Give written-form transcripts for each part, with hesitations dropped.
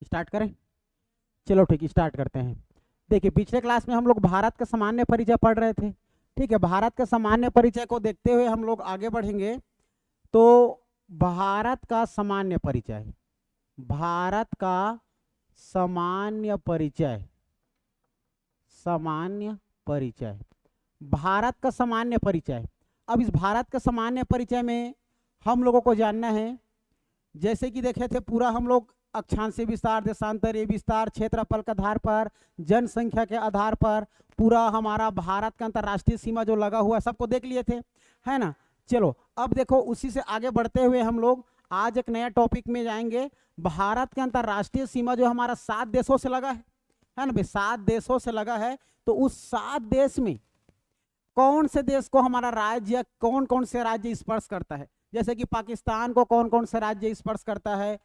Start करें? चलो ठीक, स्टार्ट करते हैं। देखिए, पिछले क्लास में हम लोग भारत का सामान्य परिचय पढ़ रहे थे। ठीक है, भारत का सामान्य परिचय को देखते हुए हम लोग आगे बढ़ेंगे। तो भारत का सामान्य परिचय, भारत का सामान्य परिचय, सामान्य परिचय, भारत का सामान्य परिचय। अब इस भारत का सामान्य परिचय में हम लोगों को जानना है, जैसे कि देखे थे पूरा हम लोग अक्षांशीय विस्तार, देशांतरीय विस्तार, क्षेत्रफल के आधार पर, जनसंख्या के आधार पर पूरा हमारा भारत का अंतर्राष्ट्रीय सीमा जो लगा हुआ है सबको देख लिए थे, है ना। चलो अब देखो, उसी से आगे बढ़ते हुए हम लोग आज एक नया टॉपिक में जाएंगे। भारत के अंतर्राष्ट्रीय सीमा जो हमारा 7 देशों से लगा है ना भाई, 7 देशों से लगा है। तो उस 7 देश में कौन से देश को हमारा राज्य, कौन कौन से राज्य स्पर्श करता है। जैसे कि पाकिस्तान को कौन कौन से राज्य स्पर्श करता है,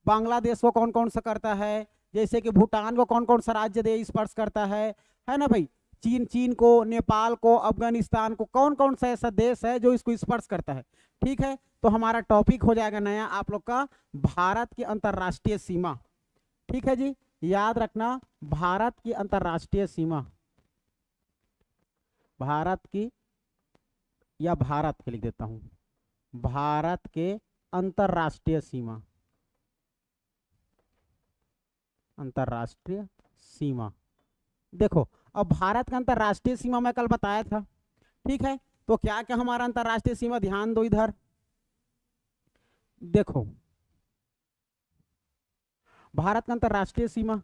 बांग्लादेश को कौन कौन सा करता है, जैसे कि भूटान को कौन कौन सा राज्य स्पर्श करता है ना भाई। चीन को, नेपाल को, अफगानिस्तान को, कौन कौन सा ऐसा देश है जो इसको स्पर्श करता है। ठीक है, तो हमारा टॉपिक हो जाएगा नया आप लोग का, भारत की अंतर्राष्ट्रीय सीमा। ठीक है जी, याद रखना, भारत की अंतर्राष्ट्रीय सीमा, भारत की, या भारत के लिख देता हूं, भारत के अंतर्राष्ट्रीय सीमा, अंतर्राष्ट्रीय सीमा। देखो, अब भारत का अंतर्राष्ट्रीय सीमा मैं कल बताया था। ठीक है, तो क्या क्या हमारा अंतर्राष्ट्रीय सीमा, ध्यान दो इधर। देखो, भारत का अंतर्राष्ट्रीय सीमा,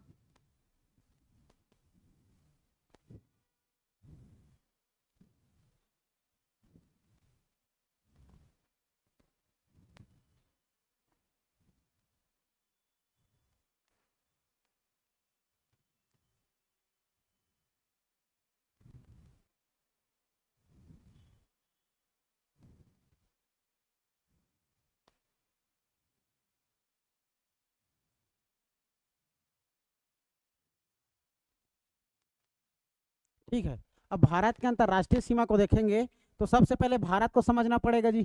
ठीक है। अब भारत के अंतर्राष्ट्रीय सीमा को देखेंगे तो सबसे पहले भारत को समझना पड़ेगा जी।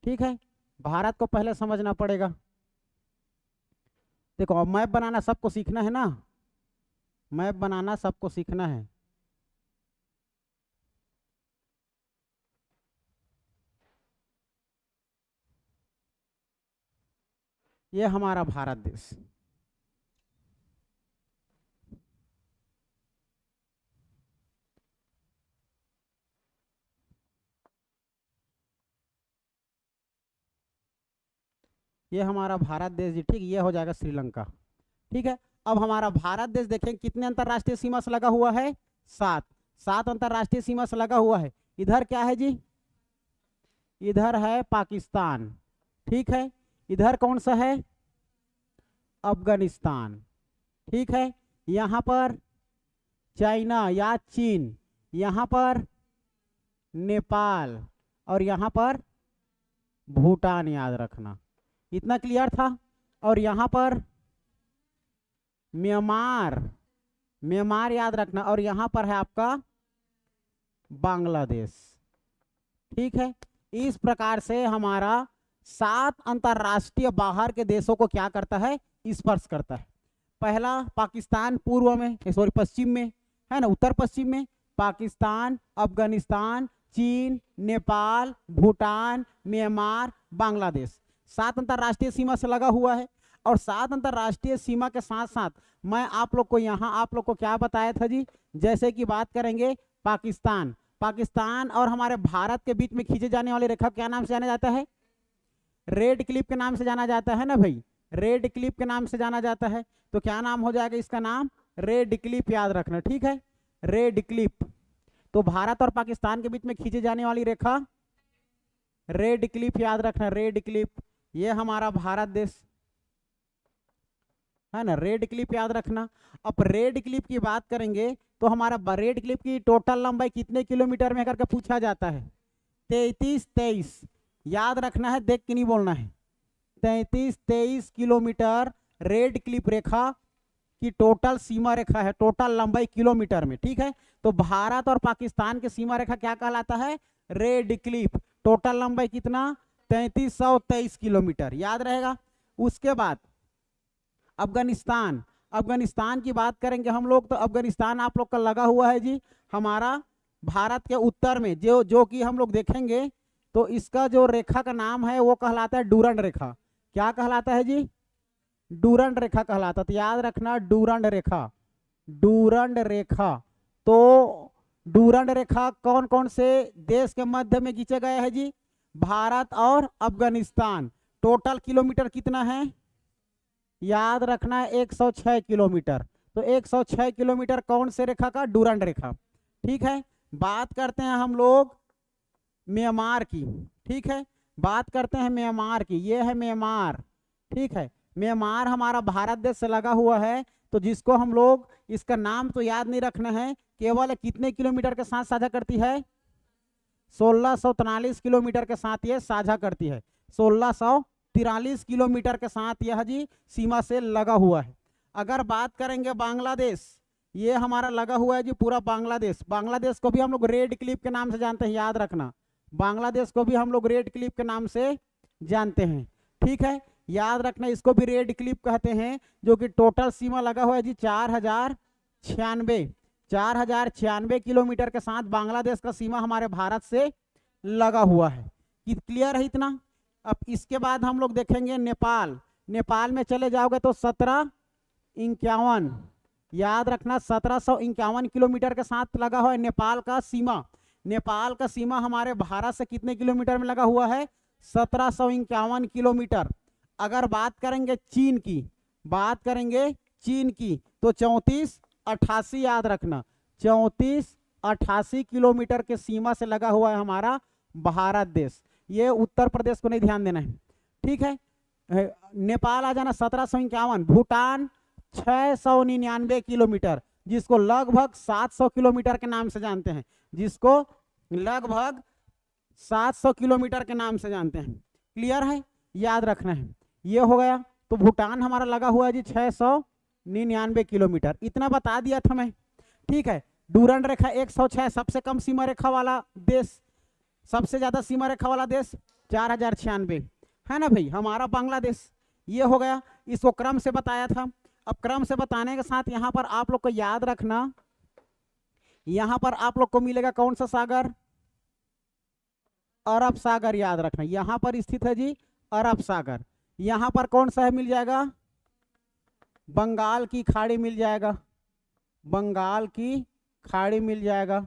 ठीक है, भारत को पहले समझना पड़ेगा। देखो, अब मैप बनाना सबको सीखना है ना, मैप बनाना सबको सीखना है। ये हमारा भारत देश, ये हमारा भारत देश जी। ठीक, ये हो जाएगा श्रीलंका। ठीक है, अब हमारा भारत देश देखें कितने अंतर्राष्ट्रीय सीमा से लगा हुआ है, 7, 7 अंतर्राष्ट्रीय सीमा से लगा हुआ है। इधर क्या है जी, इधर है पाकिस्तान। ठीक है, इधर कौन सा है, अफगानिस्तान। ठीक है, यहाँ पर चाइना या चीन, यहाँ पर नेपाल, और यहाँ पर भूटान, याद रखना। इतना क्लियर था। और यहाँ पर म्यांमार, म्यांमार याद रखना, और यहाँ पर है आपका बांग्लादेश। ठीक है, इस प्रकार से हमारा 7 अंतरराष्ट्रीय बाहर के देशों को क्या करता है, स्पर्श करता है। पहला पाकिस्तान पूर्व में, सॉरी पश्चिम में, है ना, उत्तर पश्चिम में पाकिस्तान, अफगानिस्तान, चीन, नेपाल, भूटान, म्यांमार, बांग्लादेश, 7 अंतरराष्ट्रीय सीमा से लगा हुआ है। और 7 अंतरराष्ट्रीय सीमा के साथ साथ मैं आप लोग को यहाँ आप लोग को क्या बताया था जी, जैसे कि बात करेंगे पाकिस्तान, पाकिस्तान और हमारे भारत के बीच में खींचे जाने वाली रेखा क्या नाम से जाना जाता है, रेड क्लिप के नाम से जाना जाता है ना भाई, रेड क्लिप के नाम से जाना जाता है। तो क्या नाम हो जाएगा इसका नाम, रेड क्लिप, याद रखना। ठीक है, रेड क्लिप। तो भारत और पाकिस्तान के बीच में खींची जाने वाली रेखा रेड क्लिप, याद रखना, रेड क्लिप। ये हमारा भारत देश है ना, रेड क्लिप याद रखना। अब रेड क्लिप की बात करेंगे तो हमारा रेड क्लिप की टोटल लंबाई कितने किलोमीटर में करके पूछा जाता है, 33 याद रखना है, देख के नहीं बोलना है। 33 किलोमीटर रेड क्लिप रेखा की टोटल सीमा रेखा है, टोटल लंबाई किलोमीटर में। ठीक है, तो भारत और पाकिस्तान की सीमा रेखा क्या कहलाता है, रेड क्लिप। टोटल लंबाई कितना, 3323 किलोमीटर, याद रहेगा। उसके बाद अफगानिस्तान, अफगानिस्तान की बात करेंगे हम लोग तो अफगानिस्तान आप लोग का लगा हुआ है जी हमारा भारत के उत्तर में, जो कि हम लोग देखेंगे तो इसका जो रेखा का नाम है वो कहलाता है डूरंड रेखा। क्या कहलाता है जी? डूरंड रेखा कहलाता। तो याद रखना डूरंड रेखा, डूरंड रेखा। तो डूरंड रेखा कौन कौन से देश के मध्य में खींचे गए हैं जी? भारत और अफगानिस्तान। टोटल किलोमीटर कितना है? याद रखना 106 किलोमीटर। तो 106 किलोमीटर कौन से रेखा का? डूरंड रेखा। ठीक है, बात करते हैं हम लोग म्यांमार की। ठीक है, बात करते हैं म्यांमार की। ये है म्यांमार। ठीक है, म्यांमार हमारा भारत देश से लगा हुआ है, तो जिसको हम लोग इसका नाम तो याद नहीं रखना है, केवल कितने किलोमीटर के साथ साझा करती है? 1643 किलोमीटर के साथ ये साझा करती है। 1643 किलोमीटर के साथ यह जी सीमा से लगा हुआ है। अगर बात करेंगे बांग्लादेश, ये हमारा लगा हुआ है जी पूरा बांग्लादेश। बांग्लादेश को भी हम लोग रेड क्लिफ के नाम से जानते हैं, याद रखना। बांग्लादेश को भी हम लोग रेड क्लिफ के नाम से जानते हैं। ठीक है, याद रखना इसको भी रेड क्लिफ कहते हैं, जो कि टोटल सीमा लगा हुआ है जी 4096 किलोमीटर के साथ बांग्लादेश का सीमा हमारे भारत से लगा हुआ है। कि क्लियर है इतना? अब इसके बाद हम लोग देखेंगे नेपाल। नेपाल में चले जाओगे तो 1751, याद रखना 1751 किलोमीटर के साथ लगा हुआ है नेपाल का सीमा। नेपाल का सीमा हमारे भारत से कितने किलोमीटर में लगा हुआ है? 1751 किलोमीटर। अगर बात करेंगे चीन की, बात करेंगे चीन की, तो 3488, याद रखना 3488 किलोमीटर के सीमा से लगा हुआ है हमारा भारत देश। ये उत्तर प्रदेश को नहीं ध्यान देना है। ठीक है, नेपाल आ जाना 1751। भूटान 699 किलोमीटर, जिसको लगभग 700 किलोमीटर के नाम से जानते हैं, जिसको लगभग 700 किलोमीटर के नाम से जानते हैं। क्लियर है? याद रखना है। ये हो गया। तो भूटान हमारा लगा हुआ है जी 699 किलोमीटर। इतना बता दिया था मैं। ठीक है, डूरंड रेखा 106, सबसे कम सीमा रेखा वाला देश, सबसे ज्यादा सीमा रेखा वाला देश 4096 है ना भाई, हमारा बांग्लादेश। ये हो गया, इसको क्रम से बताया था। अब क्रम से बताने के साथ यहाँ पर आप लोग को याद रखना, यहाँ पर आप लोग को मिलेगा कौन सा सागर? अरब सागर। याद रखना यहाँ पर स्थित है जी अरब सागर। यहाँ पर कौन सा है मिल जाएगा? बंगाल की खाड़ी मिल जाएगा, बंगाल की खाड़ी मिल जाएगा।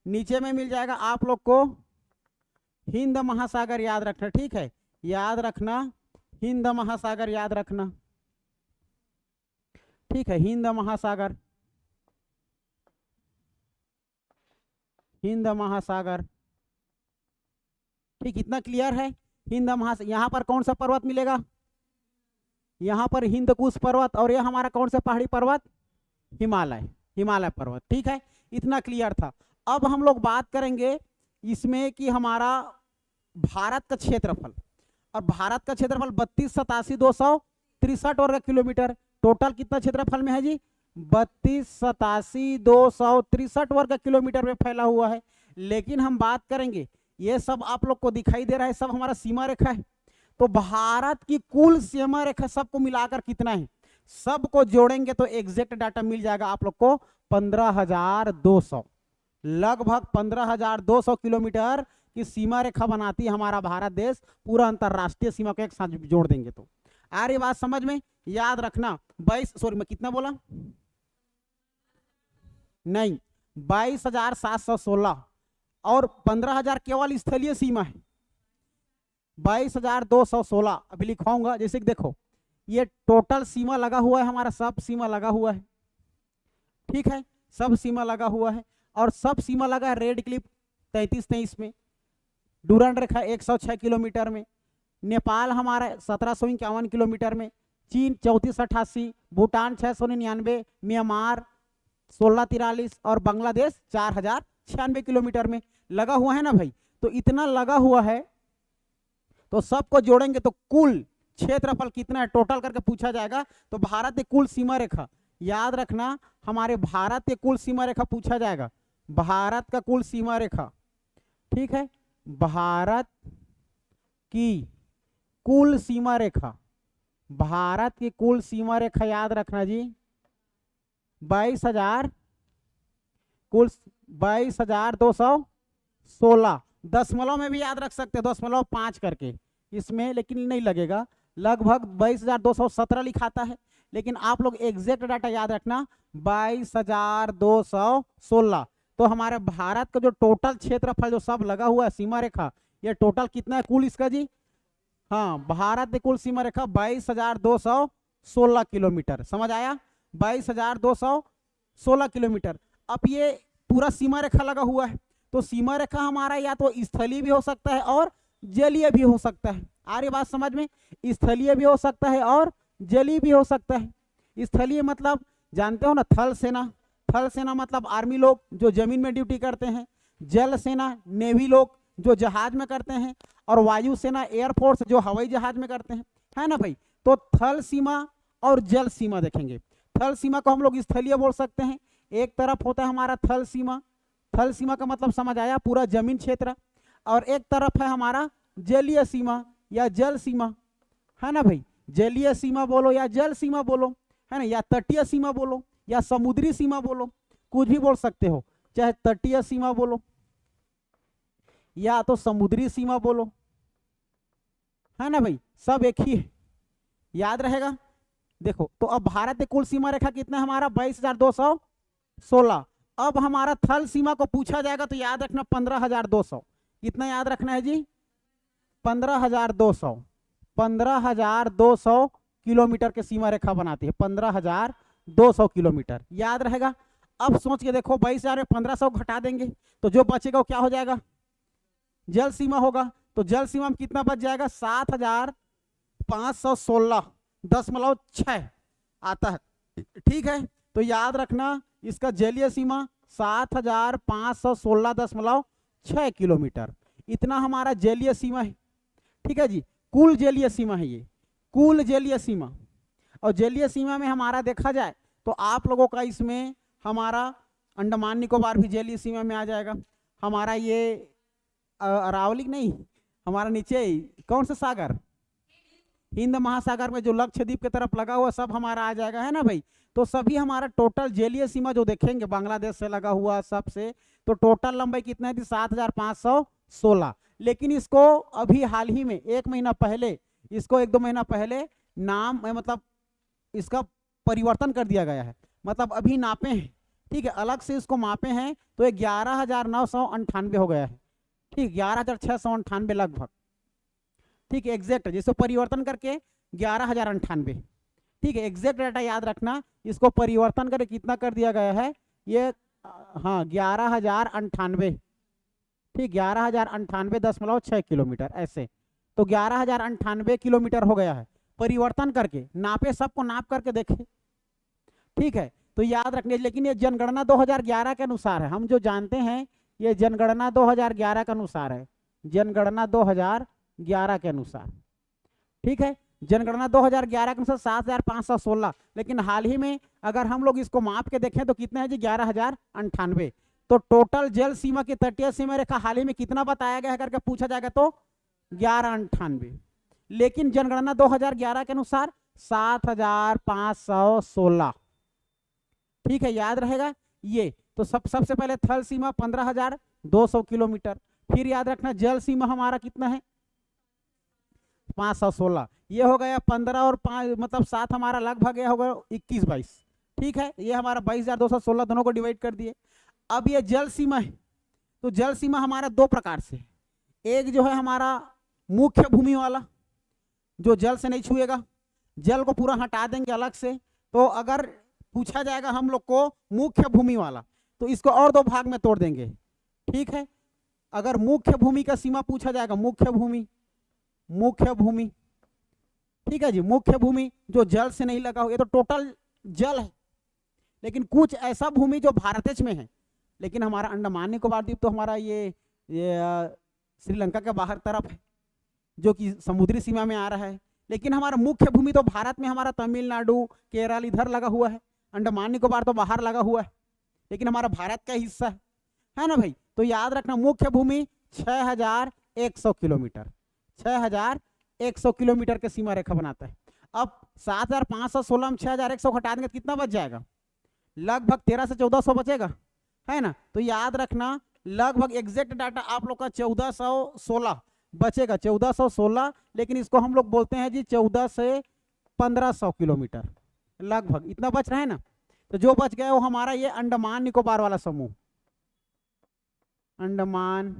नीचे में मिल जाएगा आप लोग को हिंद महासागर। याद रखना, ठीक है, याद रखना हिंद महासागर, याद रखना। ठीक है, हिंद महासागर, हिंद महासागर। ठीक, इतना क्लियर है? हिंद महासागर। यहाँ पर कौन सा पर्वत मिलेगा? यहाँ पर हिंदकुश पर्वत। और ये हमारा कौन सा पहाड़ी पर्वत? हिमालय, हिमालय पर्वत। ठीक है, इतना क्लियर था। अब हम लोग बात करेंगे इसमें कि हमारा भारत का क्षेत्रफल, और भारत का क्षेत्रफल 32,87,263 वर्ग किलोमीटर। टोटल कितना क्षेत्रफल में है जी? 32,87,263 वर्ग किलोमीटर में फैला हुआ है। लेकिन हम बात करेंगे, ये सब आप लोग को दिखाई दे रहा है, सब हमारा सीमा रेखा है। तो भारत की कुल सीमा रेखा सबको मिलाकर कितना है? सबको जोड़ेंगे तो एग्जैक्ट डाटा मिल जाएगा आप लोग को 15,200, लगभग 15,200 किलोमीटर की सीमा रेखा बनाती है हमारा भारत देश। पूरा अंतरराष्ट्रीय सीमा को एक साथ जोड़ देंगे तो आ रही बात समझ में? याद रखना 22, मैं कितना बोला? नहीं, 22,716 और 15,000 केवल स्थलीय सीमा है। 22,216 अभी लिखवाऊंगा। जैसे कि देखो, ये टोटल सीमा लगा हुआ है हमारा, सब सीमा लगा हुआ है। ठीक है, सब सीमा लगा हुआ है, और सब सीमा लगा है रेड क्लिफ 3323 में, डूरंड रेखा 106 किलोमीटर में, नेपाल हमारा 1751 किलोमीटर में, चीन 3488, भूटान 699, म्यांमार 1643 और बांग्लादेश 4096 किलोमीटर में लगा हुआ है ना भाई। तो इतना लगा हुआ है, तो सबको जोड़ेंगे तो कुल क्षेत्रफल कितना है टोटल करके पूछा जाएगा। तो भारत की कुल सीमा रेखा, याद रखना हमारे भारत की कुल सीमा रेखा पूछा जाएगा, भारत का कुल सीमा रेखा। ठीक है, भारत की कुल सीमा रेखा, भारत की कुल सीमा रेखा याद रखना जी 22,000 कुल 22,216। दशमलव में भी याद रख सकते हैं 0.5 करके इसमें, लेकिन नहीं लगेगा। लगभग 22,217 लिखाता है, लेकिन आप लोग एग्जैक्ट डाटा याद रखना 22,216। तो हमारे भारत का जो टोटल क्षेत्रफल जो सब लगा हुआ है सीमा रेखा, ये टोटल कितना है कुल इसका जी? हाँ, भारत की कुल सीमा रेखा 22,216 किलोमीटर। समझ आया? 22,216 किलोमीटर। अब ये पूरा सीमा रेखा लगा हुआ है, तो सीमा रेखा हमारा या तो स्थलीय भी हो सकता है और जलीय भी हो सकता है। आ रही बात समझ में? स्थलीय भी हो सकता है और जलीय भी हो सकता है। स्थलीय मतलब जानते हो ना, थल सेना। थल सेना मतलब आर्मी लोग जो जमीन में ड्यूटी करते हैं, जल सेना नेवी लोग जो जहाज में करते हैं, और वायु सेना एयरफोर्स जो हवाई जहाज में करते हैं, है ना भाई? तो थल सीमा और जल सीमा देखेंगे। थल सीमा को हम लोग स्थलीय बोल सकते हैं। एक तरफ होता है हमारा थल सीमा, थल सीमा का मतलब समझ आया पूरा जमीन क्षेत्र, और एक तरफ है हमारा जलीय सीमा या जल सीमा, है ना भाई? जलीय सीमा बोलो या जल सीमा बोलो, है ना, या तटीय सीमा बोलो या समुद्री सीमा बोलो, कुछ भी बोल सकते हो। चाहे तटीय सीमा बोलो या तो समुद्री सीमा बोलो, है ना भाई, सब एक ही है, याद रहेगा। देखो तो अब भारत की कुल सीमा रेखा कितना है हमारा? 22,216। अब हमारा थल सीमा को पूछा जाएगा तो याद रखना 15,200। कितना याद रखना है जी? 15,200। 15,200 किलोमीटर की सीमा रेखा बनाती है, 15,200 किलोमीटर, याद रहेगा। अब सोच के देखो 22,000 में 1,500 घटा देंगे तो जो बचेगा वो क्या हो जाएगा? जल सीमा होगा। तो जल सीमा में कितना बच जाएगा? 7,516.6 आता है, ठीक है। तो याद रखना इसका जलीय सीमा 7,516.6 किलोमीटर, इतना हमारा जलीय सीमा है, ठीक है जी। कुल जलीय सीमा है ये, कुल जलीय सीमा। और जलीय सीमा में हमारा देखा जाए तो आप लोगों का इसमें हमारा अंडमान निकोबार भी जलीय सीमा में आ जाएगा। हमारा ये अरावली नहीं, हमारा नीचे कौन सा सागर, हिंद महासागर में जो लक्षद्वीप की तरफ लगा हुआ सब हमारा आ जाएगा, है ना भाई। तो सभी हमारा टोटल जलीय सीमा जो देखेंगे बांग्लादेश से लगा हुआ सबसे, तो टोटल लंबाई कितना थी? 7,516। लेकिन इसको अभी हाल ही में 1 महीना पहले, इसको 1-2 महीना पहले नाम मतलब इसका परिवर्तन कर दिया गया है, मतलब अभी नापे हैं, ठीक है, अलग से इसको मापे हैं तो 11,998 हो गया है, ठीक, 11,698 लगभग, ठीक है, एग्जैक्ट जिसको परिवर्तन करके 11,098, ठीक है, एग्जैक्ट डाटा याद रखना। इसको परिवर्तन करके कितना कर दिया गया है ये? हाँ, 11,098, ठीक, 11,098.6 किलोमीटर ऐसे। तो 11,098 किलोमीटर हो गया है परिवर्तन करके, नापे सबको नाप करके देखे, ठीक है। तो याद रखने, लेकिन ये जनगणना 2011 के अनुसार है, हम जो जानते हैं ये जनगणना 2011 के अनुसार है, जनगणना 2011 के अनुसार, ठीक है। जनगणना 2011 के अनुसार 7,516, लेकिन हाल ही में अगर हम लोग इसको माप के देखें तो कितना है जी? 11,098। तो टोटल जल सीमा की तटीय सीमा रेखा हाल ही में कितना बताया गया है करके पूछा जाएगा तो 1198, लेकिन जनगणना 2011 के अनुसार 7,516, ठीक है, याद रहेगा ये। तो सबसे पहले थल सीमा 15,200 किलोमीटर, फिर याद रखना जल सीमा हमारा कितना है? 516, ये हो गया 15 और 5 मतलब 7 हमारा लगभग ये हो गया 21-22, ठीक है। ये हमारा 22,216 दोनों को डिवाइड कर दिए। अब ये जल सीमा है, तो जल सीमा हमारा 2 प्रकार से, एक जो है हमारा मुख्य भूमि वाला जो जल से नहीं छुएगा, जल को पूरा हटा देंगे अलग से। तो अगर पूछा जाएगा हम लोग को मुख्य भूमि वाला तो इसको और 2 भाग में तोड़ देंगे, ठीक है। अगर मुख्य भूमि का सीमा पूछा जाएगा, मुख्य भूमि, मुख्य भूमि, ठीक है जी, मुख्य भूमि जो जल से नहीं लगा हो, ये तो टोटल जल है, लेकिन कुछ ऐसा भूमि जो भारत में है, लेकिन हमारा अंडमान निकोबार द्वीप तो हमारा ये श्रीलंका के बाहर तरफ है जो कि समुद्री सीमा में आ रहा है। लेकिन हमारा मुख्य भूमि तो भारत में हमारा तमिलनाडु, केरल इधर लगा हुआ है, अंडमान निकोबार तो बाहर लगा हुआ है, लेकिन हमारा भारत का हिस्सा है ना भाई। तो याद रखना मुख्य भूमि 6,100 किलोमीटर, 6,100 किलोमीटर की सीमा रेखा बनाता है। अब 7,516 में 6,100 घटा देंगे तो कितना बच जाएगा? लगभग 13 से 1400 बचेगा, है ना। तो याद रखना लगभग एग्जैक्ट डाटा आप लोग का 1416 बचेगा, 1416, लेकिन इसको हम लोग बोलते हैं जी 14 से 1500 किलोमीटर, लगभग इतना बच रहा है ना। तो जो बच गया वो हमारा ये अंडमान निकोबार वाला समूह, अंडमान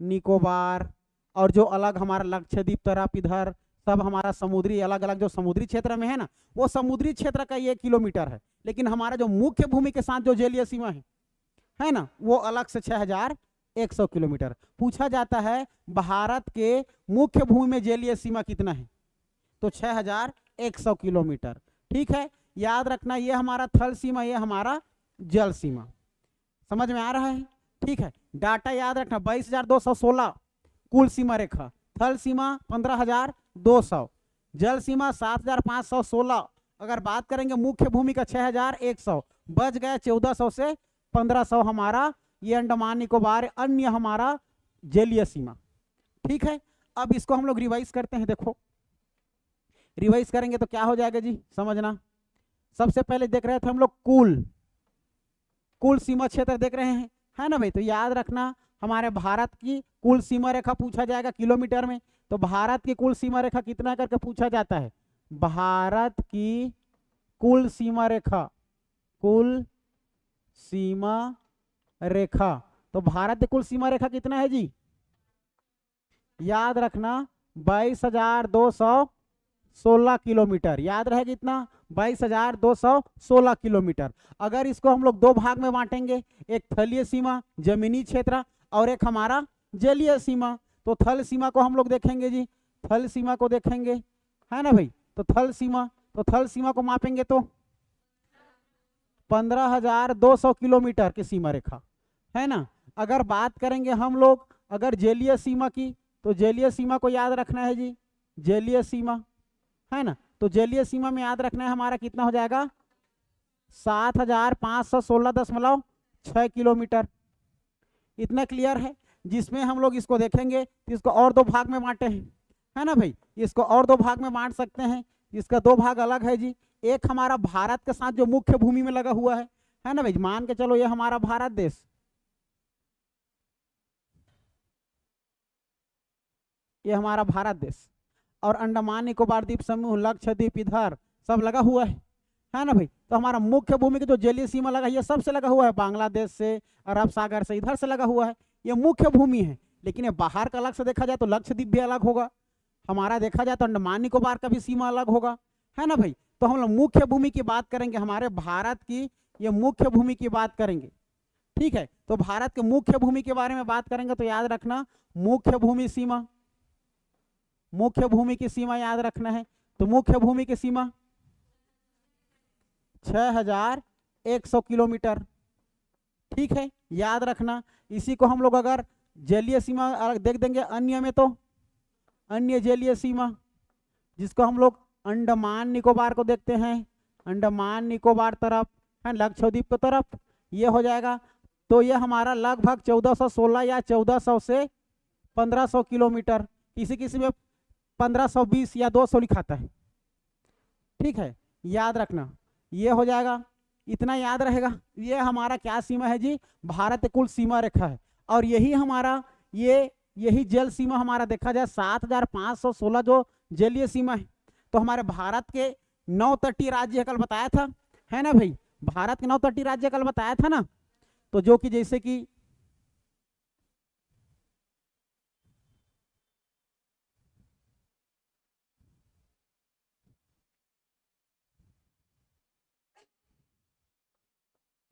निकोबार, और जो अलग हमारा लक्षद्वीप तरफ इधर सब हमारा समुद्री अलग अलग जो समुद्री क्षेत्र में है ना, वो समुद्री क्षेत्र का ये किलोमीटर है। लेकिन हमारा जो मुख्य भूमि के साथ जो जलीय सीमा है ना, वो अलग से 6,100 किलोमीटर। पूछा जाता है भारत के मुख्य भूमि में जलीय सीमा कितना है, तो 6,100 किलोमीटर। ठीक है, याद रखना ये हमारा थल सीमा, ये हमारा जल सीमा। समझ में आ रहा है? ठीक है, डाटा याद रखना 22,216 कुल सीमा रेखा, थल सीमा 15,200, जल सीमा 7,516। अगर बात करेंगे मुख्य भूमि का 6,100, बच गया 1400 से 1500 हमारा ये अंडमान निकोबार अन्य हमारा जलीय सीमा। ठीक है, अब इसको हम लोग रिवाइज करते हैं। देखो रिवाइज करेंगे तो क्या हो जाएगा जी, समझना। सबसे पहले देख रहे थे हम लोग कुल सीमा क्षेत्र देख रहे हैं, है ना भाई। तो याद रखना हमारे भारत की कुल सीमा रेखा पूछा जाएगा किलोमीटर में। तो भारत की कुल सीमा रेखा कितना करके पूछा जाता है, भारत की कुल सीमा रेखा, कुल सीमा रेखा। तो भारत की कुल सीमा रेखा कितना है जी, याद रखना 22,216 किलोमीटर, याद रहेगा इतना 22,216 किलोमीटर। अगर इसको हम लोग दो भाग में बांटेंगे, एक थलीय सीमा जमीनी क्षेत्र और एक हमारा जलीय सीमा। तो थल सीमा को हम लोग देखेंगे जी, थल सीमा को देखेंगे, है ना भाई। तो थल सीमा को मापेंगे तो 15,200 किलोमीटर की सीमा रेखा, है ना। अगर बात करेंगे हम लोग अगर जलीय सीमा की, तो जलीय सीमा को याद रखना है जी, जलीय सीमा, है ना। तो जलीय सीमा में याद रखना है हमारा कितना हो जाएगा 7,516.6 किलोमीटर। इतना क्लियर है। जिसमें हम लोग इसको देखेंगे, इसको और दो भाग में बांटे हैं, है ना भाई। इसको और दो भाग में बांट सकते हैं, इसका दो भाग अलग है जी। एक हमारा भारत के साथ जो मुख्य भूमि में लगा हुआ है ना भाई। मान के चलो ये हमारा भारत देश, ये हमारा भारत देश, और अंडमान निकोबार द्वीप समूह, लक्षद्वीप इधर सब लगा हुआ है ना भाई। तो हमारा मुख्य भूमि की जो जलीय सीमा लगा है ये सबसे लगा हुआ है, बांग्लादेश से, अरब सागर से, इधर से लगा हुआ है, ये मुख्य भूमि है। लेकिन ये बाहर का अलग से देखा जाए तो लक्षद्वीप भी अलग होगा, हमारा देखा जाए तो अंडमान निकोबार का भी सीमा अलग होगा, है ना भाई। तो हम लोग मुख्य भूमि की बात करेंगे, हमारे भारत की ये मुख्य भूमि की बात करेंगे। ठीक है, तो भारत के मुख्य भूमि के बारे में बात करेंगे तो याद रखना मुख्य भूमि सीमा, मुख्य भूमि की सीमा याद रखना है। तो मुख्य भूमि की सीमा 6,100 किलोमीटर। ठीक है, याद रखना। इसी को हम लोग अगर जलीय सीमा देख देंगे अन्य में, तो अन्य जलीय सीमा जिसको हम लोग अंडमान निकोबार को देखते हैं, अंडमान निकोबार तरफ है, लक्षद्वीप की तरफ ये हो जाएगा। तो ये हमारा लगभग 1416 या 1400 से 1500 किलोमीटर, किसी किसी में 1520 या 200 लिखाता है। ठीक है, याद रखना ये हो जाएगा, इतना याद रहेगा। ये हमारा क्या सीमा है जी, भारत कुल सीमा रेखा है। और यही हमारा यही जल सीमा हमारा देखा जाए 7,516 जो जलीय सीमा है। तो हमारे भारत के 9 तटीय राज्य कल बताया था, है ना भाई। भारत के 9 तटीय राज्य कल बताया था ना। तो जो कि जैसे कि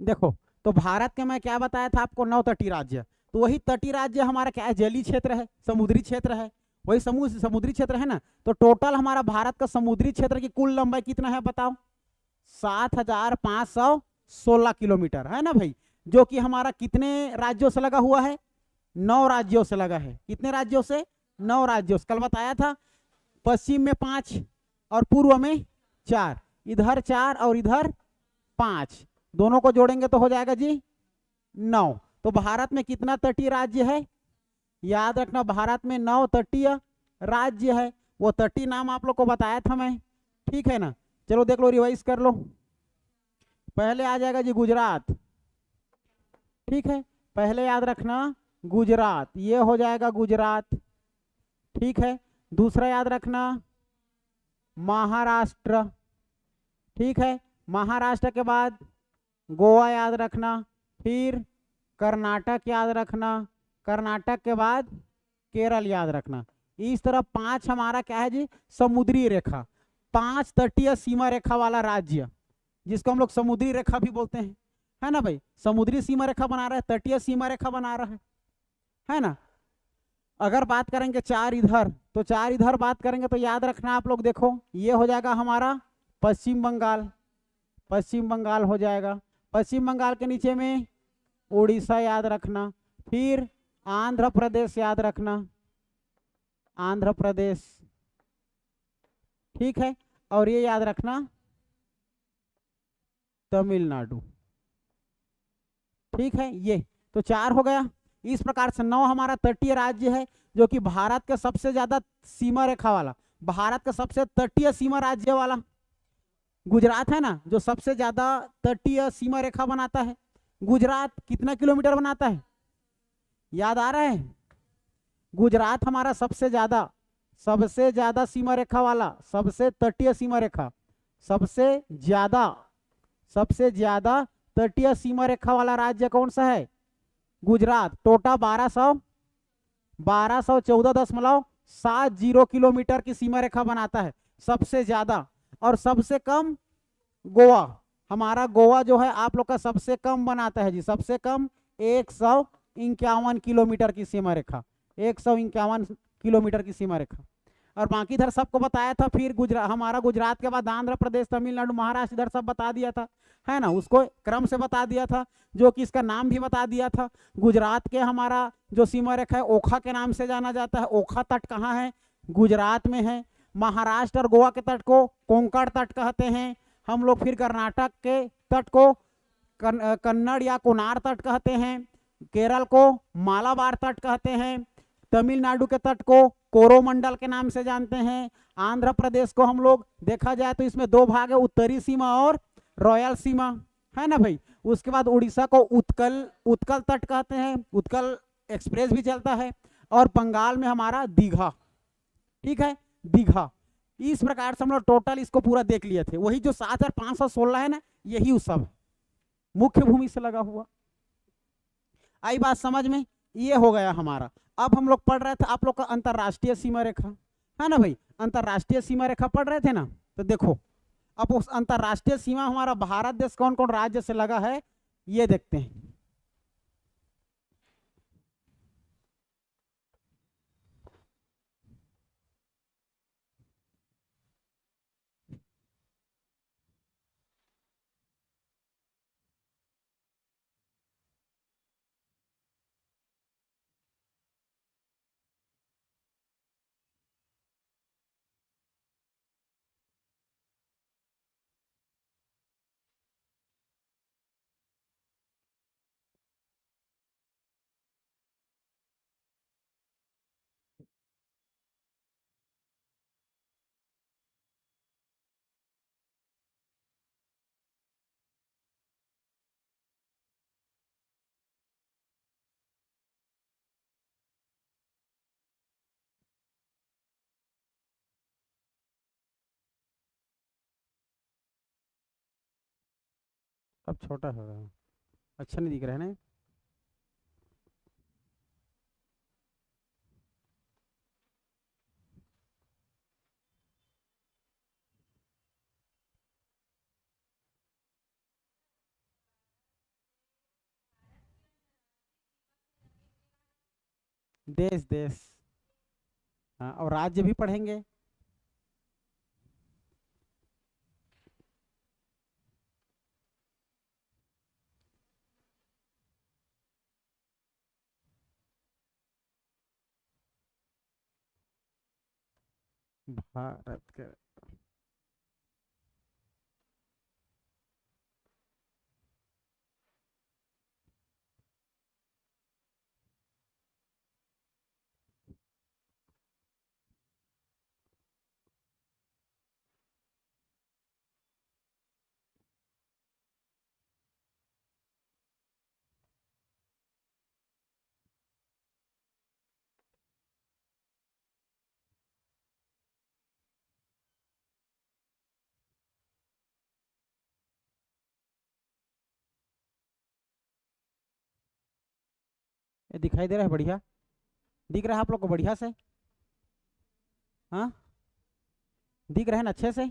देखो, तो भारत के मैं क्या बताया था आपको 9 तटीय राज्य। तो वही तटीय राज्य हमारा क्या है, जलीय क्षेत्र है, समुद्री क्षेत्र है, वही समुद्री क्षेत्र है ना। तो टोटल हमारा भारत का समुद्री क्षेत्र की कुल लंबाई कितना है बताओ, 7,516 किलोमीटर, है ना भाई। जो कि हमारा कितने राज्यों से लगा हुआ है, 9 राज्यों से लगा है। कितने राज्यों से, 9 राज्यों से। कल बताया था पश्चिम में 5 और पूर्व में 4, इधर 4 और इधर 5, दोनों को जोड़ेंगे तो हो जाएगा जी 9। तो भारत में कितना तटीय राज्य है, याद रखना भारत में 9 तटीय राज्य है। वो तटीय नाम आप लोग को बताया था मैं, ठीक है ना। चलो देख लो, रिवाइज कर लो। पहले आ जाएगा जी गुजरात, ठीक है, पहले याद रखना गुजरात, ये हो जाएगा गुजरात, ठीक है। दूसरा याद रखना महाराष्ट्र, ठीक है। महाराष्ट्र के बाद गोवा याद रखना, फिर कर्नाटक याद रखना, कर्नाटक के बाद केरल याद रखना। इस तरह पांच हमारा क्या है जी, समुद्री रेखा, पांच तटीय सीमा रेखा वाला राज्य, जिसको हम लोग समुद्री रेखा भी बोलते हैं, है ना भाई। समुद्री सीमा रेखा बना रहा है, तटीय सीमा रेखा बना रहा है ना। अगर बात करेंगे चार इधर, तो चार इधर बात करेंगे तो याद रखना आप लोग, देखो ये हो जाएगा हमारा पश्चिम बंगाल, पश्चिम बंगाल हो जाएगा। पश्चिम बंगाल के नीचे में उड़ीसा याद रखना, फिर आंध्र प्रदेश याद रखना, आंध्र प्रदेश, ठीक है। और ये याद रखना तमिलनाडु, ठीक है। ये तो चार हो गया। इस प्रकार से 9 हमारा तटीय राज्य है, जो कि भारत के सबसे ज्यादा सीमा रेखा वाला, भारत का सबसे तटीय सीमा राज्य वाला गुजरात है ना, जो सबसे ज्यादा तटीय सीमा रेखा बनाता है। गुजरात कितना किलोमीटर बनाता है, याद आ रहा है। गुजरात हमारा सबसे ज्यादा सीमा रेखा वाला, सबसे तटीय सीमा रेखा, सबसे ज्यादा सबसे ज्यादा तटीय सीमा रेखा वाला राज्य कौन सा है, गुजरात। टोटा 1214.70 किलोमीटर की सीमा रेखा बनाता है, सबसे ज्यादा। और सबसे कम गोवा, हमारा गोवा जो है आप लोग का सबसे कम बनाता है जी, सबसे कम 151 किलोमीटर की सीमा रेखा, 151 किलोमीटर की सीमा रेखा। और बाकी इधर सबको बताया था। फिर गुजरात, हमारा गुजरात के बाद आंध्र प्रदेश, तमिलनाडु, महाराष्ट्र, इधर सब बता दिया था, है ना, उसको क्रम से बता दिया था, जो कि इसका नाम भी बता दिया था। गुजरात के हमारा जो सीमा रेखा है ओखा के नाम से जाना जाता है। ओखा तट कहाँ है, गुजरात में है। महाराष्ट्र और गोवा के तट को कोंकण तट कहते हैं हम लोग। फिर कर्नाटक के तट को कन्नड़ या कोनार तट कहते हैं। केरल को मालाबार तट कहते हैं। तमिलनाडु के तट को कोरोमंडल के नाम से जानते हैं। आंध्र प्रदेश को हम लोग देखा जाए तो इसमें दो भाग है, उत्तरी सीमा और रॉयल सीमा, है ना भाई। उसके बाद उड़ीसा को उत्कल उत्कल तट कहते हैं, उत्कल एक्सप्रेस भी चलता है। और बंगाल में हमारा दीघा, ठीक है, दीघा। इस प्रकार से हम लोग टोटल इसको पूरा देख लिए थे। वही जो 7516 है ना, यही उस सब मुख्य भूमि से लगा हुआ। आई बात समझ में, ये हो गया हमारा। अब हम लोग पढ़ रहे थे आप लोग का अंतरराष्ट्रीय सीमा रेखा, है ना भाई। अंतरराष्ट्रीय सीमा रेखा पढ़ रहे थे ना, तो देखो अब उस अंतरराष्ट्रीय सीमा हमारा भारत देश कौन कौन राज्य से लगा है, ये देखते हैं। अब छोटा हो रहा है, अच्छा नहीं दिख रहा है ना। देश देश, हाँ, और राज्य भी पढ़ेंगे। भारत के, ये दिखाई दे रहा है बढ़िया? दिख रहा है आप लोग को बढ़िया से? हाँ, दिख रहा है ना अच्छे से?